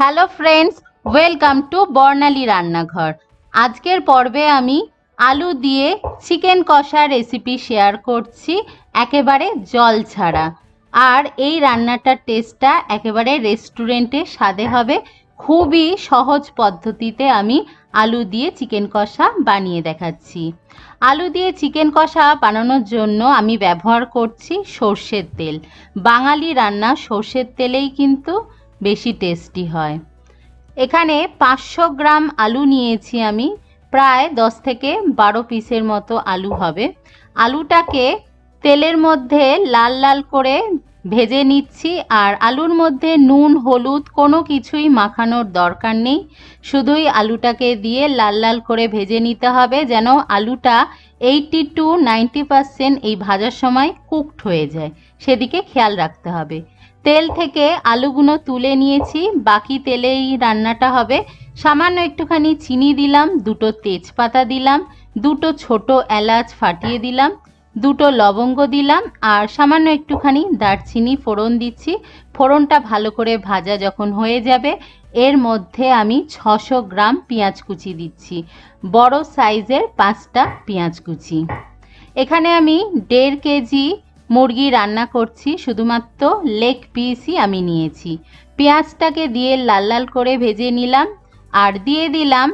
Hello friends, welcome to বর্ণালী রান্নাঘর। আজকের পর্বে আমি আলু দিয়ে চিকেন কষা রেসিপি শেয়ার করছি, একেবারে জল ছাড়া। আর এই রান্নাটার টেস্টটা একেবারে রেস্টুরেন্টের স্বাদে হবে। খুবই সহজ পদ্ধতিতে আমি আলু দিয়ে চিকেন কষা বানিয়ে দেখাচ্ছি। আলু দিয়ে চিকেন কষা বানানোর জন্য আমি ব্যবহার করছি সর্ষের তেল। বাঙালি রান্না সর্ষের তেলেই কিন্তু বেশি টেস্টি হয়। এখানে 500 গ্রাম আলু নিয়েছি আমি, প্রায় 10 থেকে 12 পিসের মতো আলু হবে। আলুটাকে তেলের মধ্যে লাল লাল করে ভেজে নিচ্ছি। আর আলুর মধ্যে নুন হলুদ কোনো কিছুই মাখানোর দরকার নেই, শুধুই আলুটাকে দিয়ে লাল লাল করে ভেজে নিতে হবে, যেন আলুটা 80 to 90% এই ভাজার সময় কুকড হয়ে যায়, সেদিকে খেয়াল রাখতে হবে। তেল থেকে আলুগুলো তুলে নিয়েছি, বাকি তেলেই রান্নাটা হবে। সামান্য একটুখানি চিনি দিলাম, দুটো তেজপাতা দিলাম, দুটো ছোট এলাচ ফাটিয়ে দিলাম, দুটো লবঙ্গ দিলাম, আর সামান্য একটুখানি দারচিনি ফোড়ন দিচ্ছি। ফোড়নটা ভালো করে ভাজা যখন হয়ে যাবে, এর মধ্যে আমি 600 গ্রাম পেঁয়াজ কুচি দিচ্ছি, বড় সাইজের 5টা পেঁয়াজ কুচি। এখানে আমি 1.5 কেজি মুরগি রান্না করছি, শুধুমাত্র লেগ পিসই আমি নিয়েছি। পেঁয়াজটাকে দিয়ে লাল লাল করে ভেজে নিলাম। আর দিয়ে দিলাম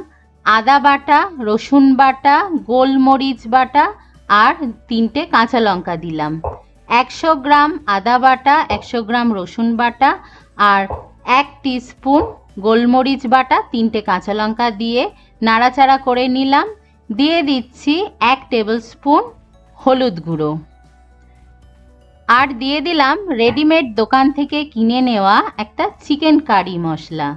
আদা বাটা, রসুন বাটা, গোলমরিচ বাটা আর 3টে কাঁচা লঙ্কা দিলাম। 100 গ্রাম আদা বাটা, 100 গ্রাম রসুন বাটা আর 1 টিস্পুন গোলমরিচ বাটা, 3টে কাঁচা লঙ্কা দিয়ে নাড়াচাড়া করে নিলাম। দিয়ে দিচ্ছি 1 টেবিল স্পুন হলুদ গুঁড়ো। আর দিয়ে দিলাম রেডিমেড দোকান থেকে কিনে নেওয়া একটা চিকেন কারি মশলা।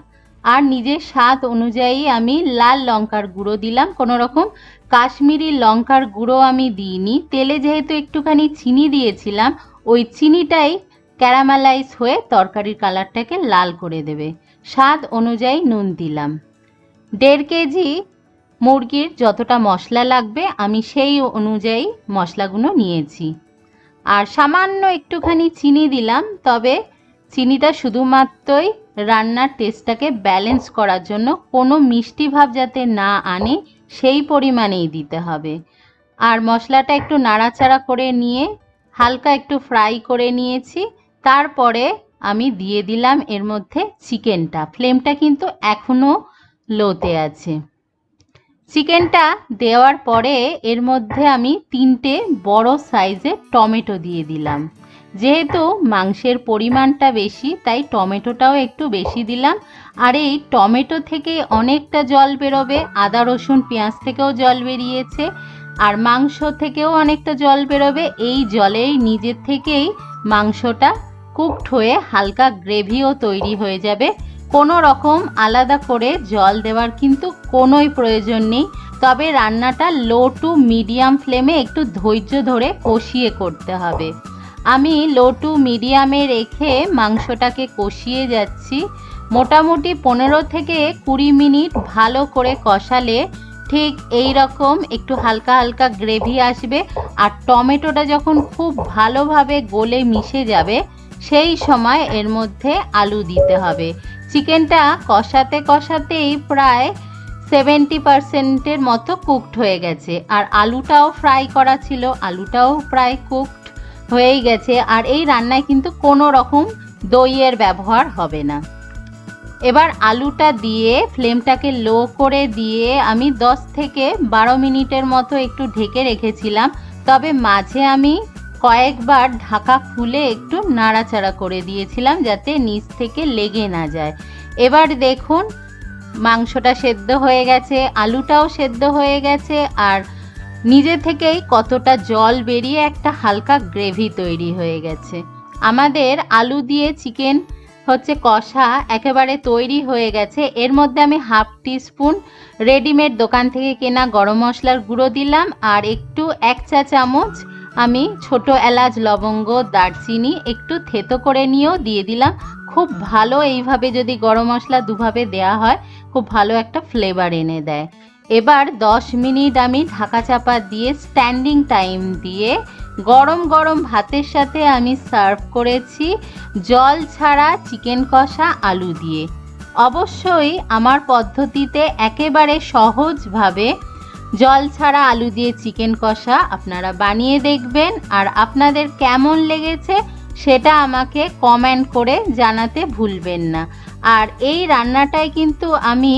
আর নিজের স্বাদ অনুযায়ী আমি লাল লঙ্কার গুঁড়ো দিলাম, কোনো রকম কাশ্মীরি লঙ্কার গুঁড়ো আমি দিইনি। তেলে যেহেতু একটুখানি চিনি দিয়েছিলাম, ওই চিনিটাই ক্যারামেলাইজ হয়ে তরকারির কালারটাকে লাল করে দেবে। স্বাদ অনুযায়ী নুন দিলাম। 1.5 কেজি মুরগির যতটা মশলা লাগবে আমি সেই অনুযায়ী মশলাগুলো নিয়েছি। আর সামান্য একটুখানি চিনি দিলাম, তবে চিনিটা শুধুমাত্রই রান্নার টেস্টটাকে ব্যালেন্স করার জন্য, কোনো মিষ্টি ভাব যাতে না আনে সেই পরিমাণেই দিতে হবে। আর মশলাটা একটু নাড়াচাড়া করে নিয়ে হালকা একটু ফ্রাই করে নিয়েছি। তারপরে আমি দিয়ে দিলাম এর মধ্যে চিকেনটা। ফ্লেমটা কিন্তু এখনও লোতে আছে। চিকেনটা দেওয়ার পরে এর মধ্যে আমি 3টে বড় সাইজের টমেটো দিয়ে দিলাম। যেহেতু মাংসের পরিমাণটা বেশি, তাই টমেটোটাও একটু বেশি দিলাম। আর এই টমেটো থেকে অনেকটা জল বেরোবে, আদা রসুন পেঁয়াজ থেকেও জল বেরিয়েছে, আর মাংস থেকেও অনেকটা জল বেরোবে। এই জলেই নিজের থেকেই মাংসটা কুকড হয়ে হালকা গ্রেভিও তৈরি হয়ে যাবে। কোনো রকম আলাদা করে জল দেওয়ার কিন্তু কোনোই প্রয়োজন নেই। তবে রান্নাটা লো টু মিডিয়াম ফ্লেমে একটু ধৈর্য ধরে কষিয়ে করতে হবে। আমি লো টু মিডিয়ামে রেখে মাংসটাকে কষিয়ে যাচ্ছি। মোটামুটি 15 থেকে 20 মিনিট ভালো করে কষালে ঠিক এই রকম একটু হালকা হালকা গ্রেভি আসবে। আর টমেটোটা যখন খুব ভালোভাবে গলে মিশে যাবে, সেই সময় এর মধ্যে আলু দিতে হবে। চিকেনটা কষাতে কষাতেই প্রায় 70%-এর মতো কুকড হয়ে গেছে। আর আলুটাও ফ্রাই করা ছিল, আলুটাও প্রায় কুকড হয়েই গেছে। আর এই রান্নায় কিন্তু কোনো রকম দইয়ের ব্যবহার হবে না। এবার আলুটা দিয়ে ফ্লেমটাকে লো করে দিয়ে আমি 10 থেকে 12 মিনিটের মতো একটু ঢেকে রেখেছিলাম। তবে মাঝে আমি কয়েকবার ঢাকা খুলে একটু নাড়াচাড়া করে দিয়েছিলাম, যাতে নিচ থেকে লেগে না যায়। এবার দেখুন মাংসটা সেদ্ধ হয়ে গেছে, আলুটাও সেদ্ধ হয়ে গেছে, আর নিজে থেকেই কতটা জল বেরিয়ে একটা হালকা গ্রেভি তৈরি হয়ে গেছে। আমাদের আলু দিয়ে চিকেন কষা একেবারে তৈরি হয়ে গেছে। এর মধ্যে আমি 1/2 টিস্পুন রেডিমেড দোকান থেকে কেনা গরম মশলার গুঁড়ো দিলাম। আর একটু 1 চা চামচ আমি ছোট এলাচ লবঙ্গ দারচিনি একটু থেতো করে নিয়েও দিয়ে দিলাম। খুব ভালো এইভাবে যদি গরম মশলা দুভাবে দেয়া হয়, খুব ভালো একটা ফ্লেভার এনে দেয়। এবার 10 মিনিট আমি ঢাকা চাপা দিয়ে স্ট্যান্ডিং টাইম দিয়ে গরম গরম ভাতের সাথে আমি সার্ভ করেছি জল ছাড়া চিকেন কষা আলু দিয়ে। অবশ্যই আমার পদ্ধতিতে একেবারে সহজভাবে জল ছাড়া আলু দিয়ে চিকেন কষা আপনারা বানিয়ে দেখবেন, আর আপনাদের কেমন লেগেছে সেটা আমাকে কমেন্ট করে জানাতে ভুলবেন না। আর এই রান্নাটায় কিন্তু আমি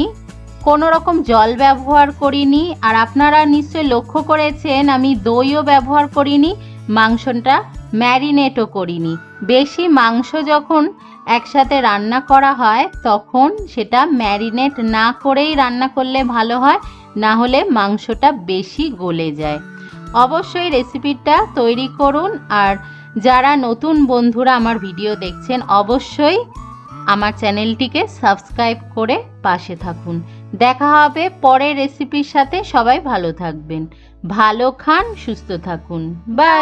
কোনো রকম জল ব্যবহার করিনি, আর আপনারা নিশ্চয়ই লক্ষ্য করেছেন আমি দইও ব্যবহার করিনি, মাংসটা ম্যারিনেটও করিনি। বেশি মাংস যখন একসাথে রান্না করা হয় তখন সেটা ম্যারিনেট না করেই রান্না করলে ভালো হয়, না হলে মাংসটা বেশি গলে যায়। অবশ্যই রেসিপিটা তৈরি করুন, আর যারা নতুন বন্ধুরা আমার ভিডিও দেখছেন অবশ্যই আমার চ্যানেলটিকে সাবস্ক্রাইব করে পাশে থাকুন। দেখা হবে পরের রেসিপির সাথে। সবাই ভালো থাকবেন, ভালো খান, সুস্থ থাকুন, বাই।